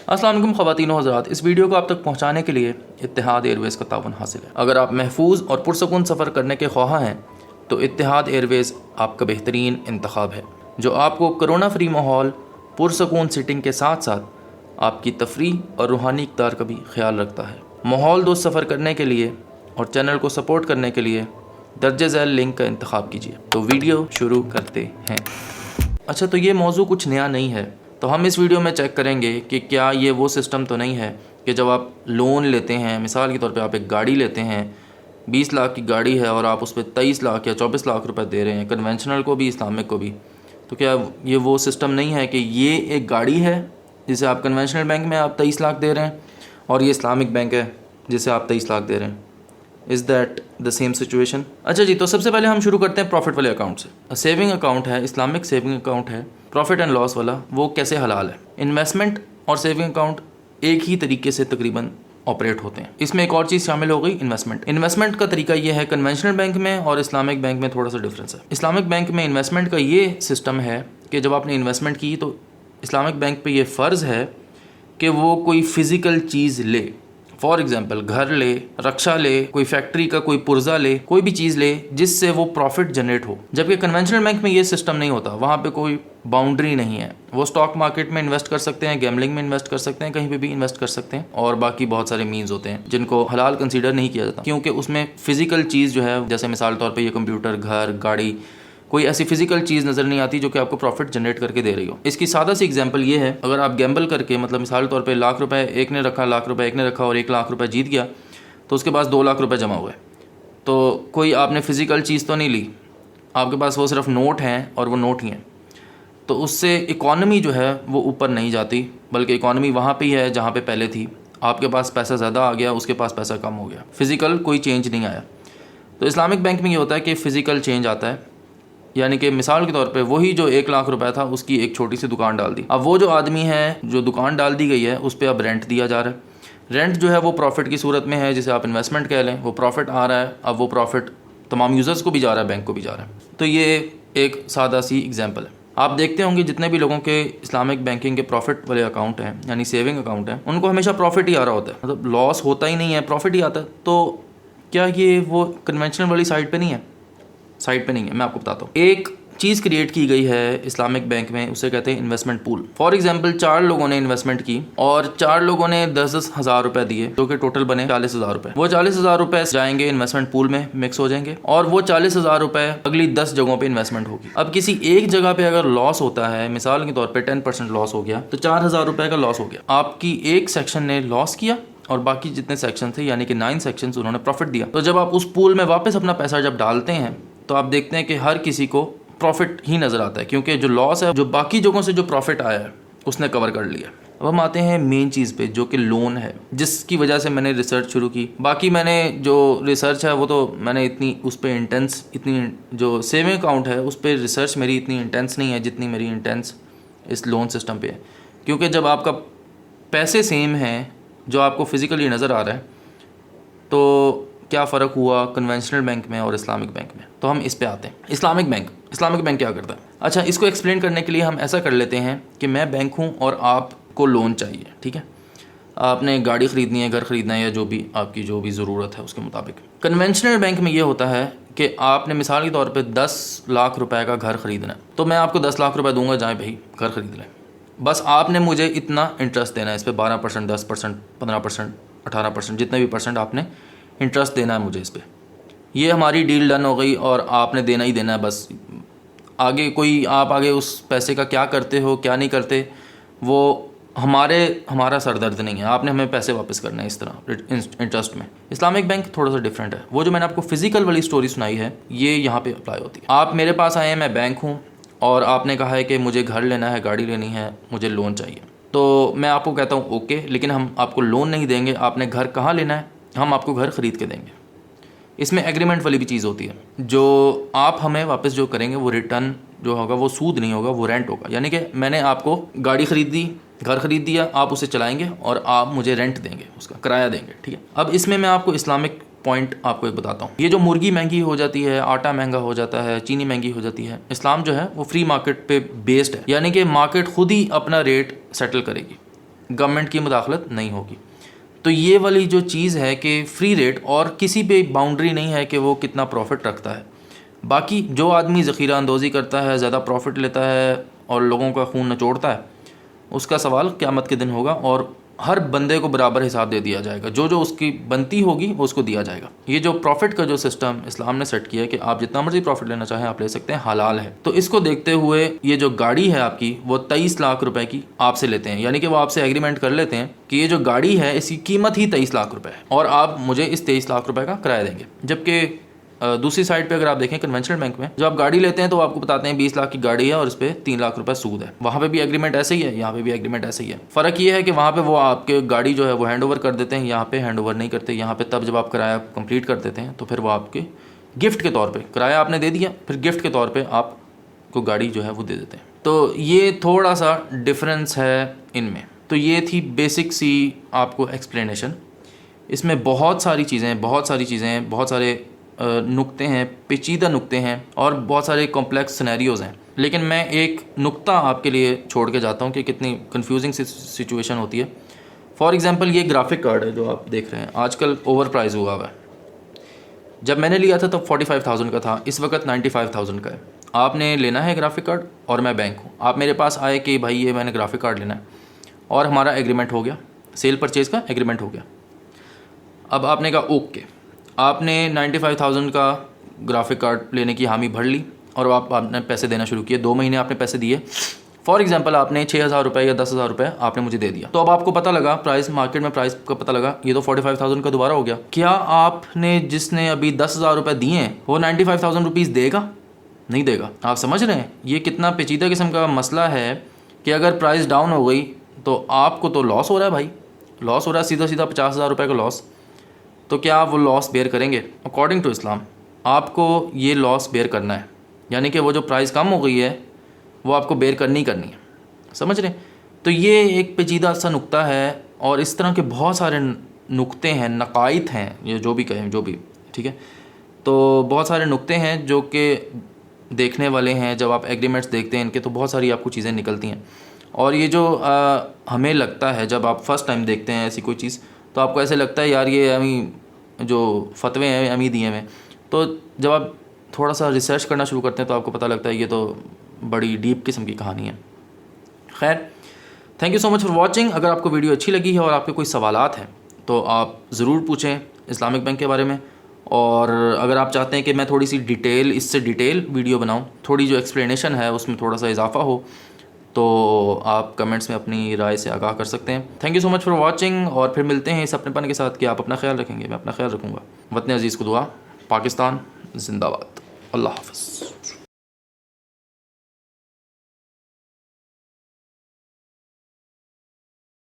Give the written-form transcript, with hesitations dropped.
अस्सलाम वालेकुम ख़वातीन व हज़रात, इस वीडियो को आप तक पहुँचाने के लिए इत्तेहाद एयरवेज़ का ताउन हासिल है। अगर आप महफूज और पुरसकून सफ़र करने के ख्वाह हैं तो इत्तेहाद एयरवेज़ आपका बेहतरीन इंतखाब है, जो आपको कोरोना फ्री माहौल, पुरसकून सीटिंग के साथ साथ आपकी तफरीह और रूहानी इक़्तिदार का भी ख्याल रखता है। माहौल दोस्त सफ़र करने के लिए और चैनल को सपोर्ट करने के लिए दर्जे झैल लिंक का इंतखाब कीजिए। तो वीडियो शुरू करते हैं। अच्छा, तो ये मौजू कुछ नया नहीं है, तो हम इस वीडियो में चेक करेंगे कि क्या ये वो सिस्टम तो नहीं है कि जब आप लोन लेते हैं, मिसाल के तौर पे आप एक गाड़ी लेते हैं, 20 लाख की गाड़ी है और आप उस पर 23 लाख या 24 लाख रुपए दे रहे हैं, कन्वेंशनल को भी इस्लामिक को भी, तो क्या ये वो सिस्टम नहीं है कि ये एक गाड़ी है जिसे आप कन्वेंशनल बैंक में आप 23 लाख दे रहे हैं और ये इस्लामिक बैंक है जिसे आप 23 लाख दे रहे हैं? Is that the same situation? अच्छा जी, तो सबसे पहले हम शुरू करते हैं प्रॉफिट वाले अकाउंट से। सेविंग अकाउंट है, इस्लामिक सेविंग अकाउंट है, प्रॉफिट एंड लॉस वाला, वो कैसे हलाल है? इन्वेस्टमेंट और सेविंग अकाउंट एक ही तरीके से तकरीबन ऑपरेट होते हैं। इसमें एक और चीज़ शामिल हो गई, इन्वेस्टमेंट। इन्वेस्टमेंट का तरीका ये है, कन्वेंशनल बैंक में और इस्लामिक बैंक में थोड़ा सा डिफरेंस है। इस्लामिक बैंक में इन्वेस्टमेंट का ये सिस्टम है कि जब आपने इन्वेस्टमेंट की तो इस्लामिक बैंक पे ये फ़र्ज़ है कि वो कोई फ़िज़िकल चीज़ ले। फॉर एग्ज़ाम्पल, घर ले, रक्षा ले, कोई फैक्ट्री का कोई पुर्जा ले, कोई भी चीज़ ले जिससे वो प्रॉफिट जनरेट हो। जबकि कन्वेंशनल बैंक में ये सिस्टम नहीं होता, वहाँ पे कोई बाउंड्री नहीं है। वो स्टॉक मार्केट में इन्वेस्ट कर सकते हैं, गैम्बलिंग में इन्वेस्ट कर सकते हैं, कहीं पे भी इन्वेस्ट कर सकते हैं, और बाकी बहुत सारे मीन्स होते हैं जिनको हलाल कंसीडर नहीं किया जाता, क्योंकि उसमें फ़िज़िकल चीज़ जो है, जैसे मिसाल तौर पर ये कंप्यूटर, घर, गाड़ी, कोई ऐसी फिजिकल चीज़ नज़र नहीं आती जो कि आपको प्रॉफिट जनरेट करके दे रही हो। इसकी सादा सी एग्जांपल ये है, अगर आप गैम्बल करके, मतलब मिसाल तौर पे लाख रुपए एक ने रखा, लाख रुपए एक ने रखा और 1 लाख रुपए जीत गया, तो उसके पास 2 लाख रुपए जमा हुए, तो कोई आपने फ़िज़िकल चीज़ तो नहीं ली, आपके पास वो सिर्फ नोट हैं और वो नोट ही हैं, तो उससे इकॉनमी जो है वो ऊपर नहीं जाती, बल्कि इकॉनमी वहाँ पर ही है जहाँ पर पहले थी। आपके पास पैसा ज़्यादा आ गया, उसके पास पैसा कम हो गया, फ़िज़िकल कोई चेंज नहीं आया। तो इस्लामिक बैंक में ये होता है कि फ़िज़िकल चेंज आता है, यानी कि मिसाल के तौर पे वही जो 1 लाख रुपए था उसकी एक छोटी सी दुकान डाल दी। अब वो जो आदमी है, जो दुकान डाल दी गई है, उस पर अब रेंट दिया जा रहा है। रेंट जो है वो प्रॉफिट की सूरत में है, जिसे आप इन्वेस्टमेंट कह लें। वो प्रॉफिट आ रहा है, अब वो प्रॉफिट तमाम यूज़र्स को भी जा रहा है, बैंक को भी जा रहा है। तो ये एक सादा सी एग्जाम्पल है। आप देखते होंगे जितने भी लोगों के इस्लामिक बैंकिंग के प्रॉफिट वाले अकाउंट हैं, यानी सेविंग अकाउंट हैं, उनको हमेशा प्रॉफिट ही आ रहा होता है, मतलब लॉस होता ही नहीं है, प्रॉफिट ही आता है। तो क्या ये वो कन्वेंशनल वाली साइड पर नहीं है? साइड पर नहीं है, मैं आपको बताता हूँ। एक चीज़ क्रिएट की गई है इस्लामिक बैंक में, उसे कहते हैं इन्वेस्टमेंट पूल। फॉर एग्जांपल, 4 लोगों ने इन्वेस्टमेंट की और 4 लोगों ने 10-10 हज़ार रुपए दिए, जो कि टोटल बने 40,000 रुपए। वो 40,000 रुपए जाएंगे इन्वेस्टमेंट पूल में, मिक्स हो जाएंगे, और वो 40,000 रुपए अगली 10 जगहों पे इन्वेस्टमेंट होगी। अब किसी एक जगह पे अगर लॉस होता है, मिसाल के तौर पर 10% लॉस हो गया, तो 4,000 रुपए का लॉस हो गया। आपकी एक सेक्शन ने लॉस किया और बाकी जितने सेक्शन थे, यानी कि 9 सेक्शन, उन्होंने प्रॉफिट दिया। तो जब आप उस पूल में वापस अपना पैसा जब डालते हैं तो आप देखते हैं कि हर किसी को प्रॉफिट ही नज़र आता है, क्योंकि जो लॉस है, जो बाकी जगहों से जो प्रॉफिट आया है, उसने कवर कर लिया। अब हम आते हैं मेन चीज़ पे, जो कि लोन है, जिसकी वजह से मैंने रिसर्च शुरू की। बाकी मैंने जो रिसर्च है वो तो मैंने इतनी उस पर इंटेंस, इतनी जो सेविंग अकाउंट है उस पर रिसर्च मेरी इतनी इंटेंस नहीं है जितनी मेरी इंटेंस इस लोन सिस्टम पे है। क्योंकि जब आपका पैसे सेम हैं, जो आपको फिज़िकली नज़र आ रहा है, तो क्या फ़र्क हुआ कन्वेंशनल बैंक में और इस्लामिक बैंक में? तो हम इस पे आते हैं। इस्लामिक बैंक क्या करता है? अच्छा, इसको एक्सप्लेन करने के लिए हम ऐसा कर लेते हैं कि मैं बैंक हूँ और आपको लोन चाहिए, ठीक है? आपने गाड़ी ख़रीदनी है, घर ख़रीदना है, या जो भी आपकी जो भी ज़रूरत है उसके मुताबिक। कन्वेंशनल बैंक में ये होता है कि आपने मिसाल के तौर पर 10 लाख रुपए का घर ख़रीदना है, तो मैं आपको 10 लाख रुपये दूँगा, जाए भाई घर ख़रीद लें। बस आपने मुझे इतना इंटरेस्ट देना है इस पर, 12%, 10%, 15%, 18%, जितने भी परसेंट आपने इंटरेस्ट देना है मुझे इस पर। ये हमारी डील डन हो गई और आपने देना ही देना है बस। आगे कोई, आप आगे उस पैसे का क्या करते हो, क्या नहीं करते, वो हमारा सरदर्द नहीं है। आपने हमें पैसे वापस करना है इस तरह इंटरेस्ट में। इस्लामिक बैंक थोड़ा सा डिफरेंट है। वो जो मैंने आपको फिजिकल वाली स्टोरी सुनाई है, ये यहाँ पे अप्लाई होती है। आप मेरे पास आए हैं, मैं बैंक हूँ, और आपने कहा है कि मुझे घर लेना है, गाड़ी लेनी है, मुझे लोन चाहिए। तो मैं आपको कहता हूँ ओके, लेकिन हम आपको लोन नहीं देंगे। आपने घर कहाँ लेना है, हम आपको घर ख़रीद के देंगे। इसमें एग्रीमेंट वाली भी चीज़ होती है। जो आप हमें वापस जो करेंगे वो रिटर्न जो होगा वो सूद नहीं होगा, वो रेंट होगा। यानी कि मैंने आपको गाड़ी ख़रीद दी, घर ख़रीद दिया, आप उसे चलाएंगे और आप मुझे रेंट देंगे, उसका किराया देंगे, ठीक है? अब इसमें मैं आपको इस्लामिक पॉइंट आपको एक बताता हूँ। ये जो मुर्गी महंगी हो जाती है, आटा महंगा हो जाता है, चीनी महंगी हो जाती है, इस्लाम जो है वो फ्री मार्केट पे बेस्ड है, यानी कि मार्केट खुद ही अपना रेट सेटल करेगी। गवर्नमेंट की मुदाखलत नहीं होगी। तो ये वाली जो चीज़ है कि फ्री रेट और किसी पे बाउंड्री नहीं है कि वो कितना प्रॉफिट रखता है। बाकी जो आदमी ज़ख़ीरा अंदोज़ी करता है, ज़्यादा प्रॉफिट लेता है और लोगों का खून नचोड़ता है, उसका सवाल क़यामत के दिन होगा और हर बंदे को बराबर हिसाब दे दिया जाएगा। जो जो उसकी बनती होगी वो उसको दिया जाएगा। ये जो प्रॉफिट का जो सिस्टम इस्लाम ने सेट किया है कि आप जितना मर्जी प्रॉफिट लेना चाहें आप ले सकते हैं, हलाल है। तो इसको देखते हुए ये जो गाड़ी है आपकी वो 23 लाख रुपए की आपसे लेते हैं, यानी कि वो आपसे एग्रीमेंट कर लेते हैं कि ये जो गाड़ी है इसकी कीमत ही 23 लाख रुपए है और आप मुझे इस 23 लाख रुपए का किराया देंगे। जबकि दूसरी साइड पे अगर आप देखें कन्वेंशनल बैंक में जब आप गाड़ी लेते हैं तो आपको बताते हैं 20 लाख की गाड़ी है और इस पे 3 लाख रुपए सूद है। वहाँ पे भी एग्रीमेंट ऐसे ही है, यहाँ पे भी एग्रीमेंट ऐसे ही है। फ़र्क ये है कि वहाँ पे वो आपके गाड़ी जो है वो हैंड ओवर कर देते हैं, यहाँ पे हैंड ओवर नहीं करते। यहाँ पे तब जब आप किराया कंप्लीट कर देते हैं तो फिर वो आपके गिफ्ट के तौर पर, किराया आपने दे दिया, फिर गिफ्ट के तौर पर आपको गाड़ी जो है वो दे देते हैं। तो ये थोड़ा सा डिफरेंस है इनमें। तो ये थी बेसिक सी आपको एक्सप्लेनेशन। इसमें बहुत सारी चीज़ें, बहुत सारे नुक्ते हैं, पेचीदा नुक्ते हैं और बहुत सारे कॉम्प्लेक्स सिनेरियोज़ हैं। लेकिन मैं एक नुक्ता आपके लिए छोड़ के जाता हूँ कि कितनी कंफ्यूजिंग सिचुएशन होती है। फॉर एग्ज़ाम्पल ये ग्राफिक कार्ड है जो आप देख रहे हैं, आजकल ओवर प्राइस हुआ हुआ है। जब मैंने लिया था तब 45,000 का था, इस वक्त 95,000 का है। आपने लेना है ग्राफिक कार्ड और मैं बैंक हूँ, आप मेरे पास आए कि भाई ये मैंने ग्राफिक कार्ड लेना है और हमारा एग्रीमेंट हो गया, सेल परचेज़ का एग्रीमेंट हो गया। अब आपने कहा ओके, आपने 95,000 का ग्राफिक कार्ड लेने की हामी भर ली और आपने पैसे देना शुरू किए। 2 महीने आपने पैसे दिए। फॉर एग्जांपल आपने 6,000 रुपये या 10,000 रुपये आपने मुझे दे दिया। तो अब आपको पता लगा प्राइस, मार्केट में प्राइस का पता लगा ये तो 45,000 का दोबारा हो गया। क्या आपने जिसने अभी 10,000 रुपये दिए हैं वो 95,000 रुपीज़ देगा? नहीं देगा। आप समझ रहे हैं ये कितना पेचीदा किस्म का मसला है कि अगर प्राइस डाउन हो गई तो आपको तो लॉस हो रहा है भाई, लॉस हो रहा है, सीधा सीधा 50,000 रुपये का लॉस। तो क्या आप वो लॉस बेयर करेंगे? अकॉर्डिंग टू इस्लाम आपको ये लॉस बेयर करना है, यानी कि वो जो प्राइस कम हो गई है वो आपको बेयर करनी है। समझ रहे? तो ये एक पेचीदा सा नुक्ता है और इस तरह के बहुत सारे नुक्ते हैं, नकाइत हैं, ये जो भी कहें, जो भी, ठीक है। तो बहुत सारे नुक्ते हैं जो कि देखने वाले हैं। जब आप एग्रीमेंट्स देखते हैं इनके तो बहुत सारी आपको चीज़ें निकलती हैं। और ये जो हमें लगता है जब आप फर्स्ट टाइम देखते हैं ऐसी कोई चीज़ तो आपको ऐसे लगता है यार ये हमें जो फतवे हैं हमें दिए हैं। तो जब आप थोड़ा सा रिसर्च करना शुरू करते हैं तो आपको पता लगता है ये तो बड़ी डीप किस्म की कहानी है। खैर, thank you so much for watching. अगर आपको वीडियो अच्छी लगी है और आपके कोई सवालात हैं तो आप ज़रूर पूछें इस्लामिक बैंक के बारे में। और अगर आप चाहते हैं कि मैं थोड़ी सी इससे डिटेल वीडियो बनाऊँ, थोड़ी जो एक्सप्लेनेशन है उसमें थोड़ा सा इजाफा हो, तो आप कमेंट्स में अपनी राय से आगाह कर सकते हैं। Thank you so much for watching और फिर मिलते हैं इस अपनेपन के साथ कि आप अपना ख्याल रखेंगे, मैं अपना ख्याल रखूँगा। वतन अज़ीज़ को दुआ, पाकिस्तान जिंदाबाद, अल्लाह हाफ़िज़।